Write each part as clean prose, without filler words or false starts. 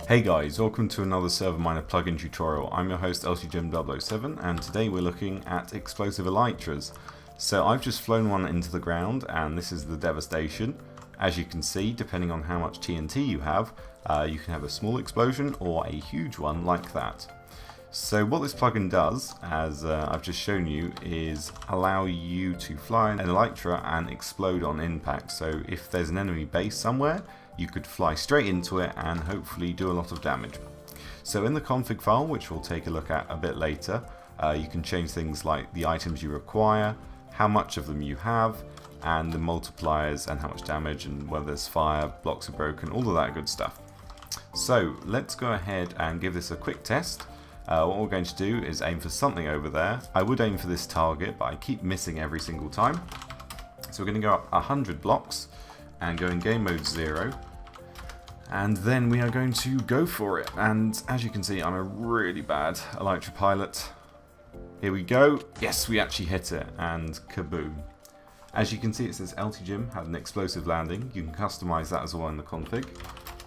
Hey guys, welcome to another ServerMiner plugin tutorial. I'm your host LCGym007 and today we're looking at Explosive Elytras. So I've just flown one into the ground and this is the devastation. As you can see, depending on how much TNT you can have a small explosion or a huge one like that. So what this plugin does, as I've just shown you, is allow you to fly an Elytra and explode on impact. So if there's an enemy base somewhere, you could fly straight into it and hopefully do a lot of damage. So in the config file, which we'll take a look at a bit later, you can change things like the items you require, how much of them you have, and the multipliers and how much damage and whether there's fire, blocks are broken, all of that good stuff. So let's go ahead and give this a quick test. What we're going to do is aim for something over there. I would aim for this target, but I keep missing every single time. So we're going to go up 100 blocks and go in game mode 0. And then we are going to go for it. And as you can see, I'm a really bad Elytra pilot. Here we go. Yes, we actually hit it. And kaboom. As you can see, it says LTGym had an explosive landing. You can customize that as well in the config.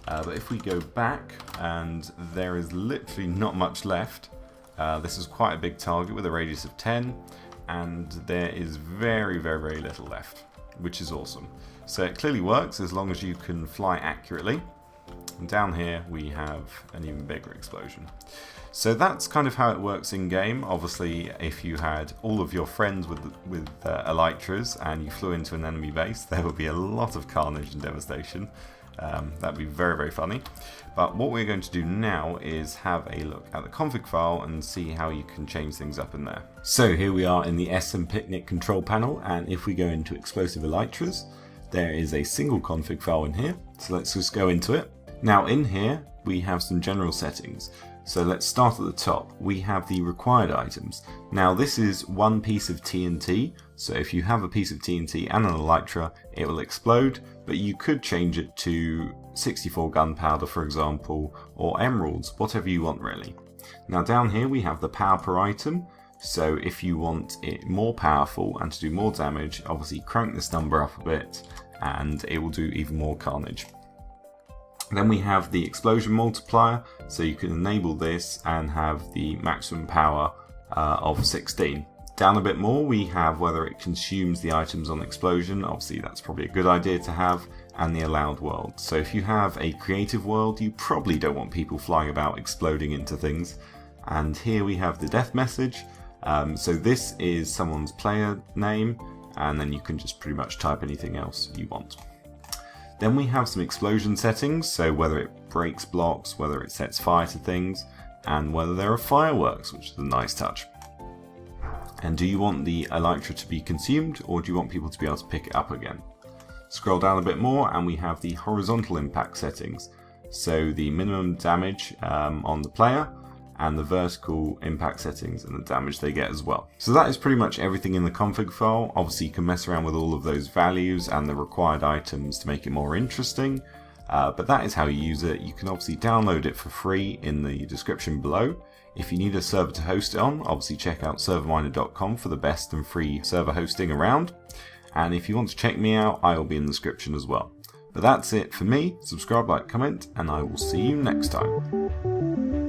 But if we go back, and there is literally not much left. This is quite a big target with a radius of 10. And there is very, very, very little left, which is awesome. So it clearly works as long as you can fly accurately. And down here we have an even bigger explosion. So that's kind of how it works in game. Obviously, if you had all of your friends with Elytras and you flew into an enemy base, there would be a lot of carnage and devastation. That'd be very, very funny. But what we're going to do now is have a look at the config file and see how you can change things up in there. So here we are in the SM Picnic control panel, and if we go into Explosive Elytras, there is a single config file in here. So let's just go into it. Now in here we have some general settings. So let's start at the top. We have the required items. Now this is one piece of TNT. So if you have a piece of TNT and an Elytra, it will explode, but you could change it to 64 gunpowder, for example, or emeralds, whatever you want really. Now down here we have the power per item. So if you want it more powerful and to do more damage, obviously crank this number up a bit and it will do even more carnage. Then we have the explosion multiplier, so you can enable this and have the maximum power of 16. Down a bit more we have whether it consumes the items on explosion, obviously that's probably a good idea to have, and the allowed world. So if you have a creative world, you probably don't want people flying about exploding into things. And here we have the death message. So this is someone's player name, and then you can just pretty much type anything else you want. Then we have some explosion settings, so whether it breaks blocks, whether it sets fire to things, and whether there are fireworks, which is a nice touch. And do you want the Elytra to be consumed, or do you want people to be able to pick it up again? Scroll down a bit more and we have the horizontal impact settings. So the minimum damage on the player, and the vertical impact settings and the damage they get as well. So that is pretty much everything in the config file. Obviously you can mess around with all of those values and the required items to make it more interesting, but that is how you use it. You can obviously download it for free in the description below. If you need a server to host it on, obviously check out serverminer.com for the best and free server hosting around. And if you want to check me out, I will be in the description as well. But that's it for me. Subscribe, like, comment, and I will see you next time.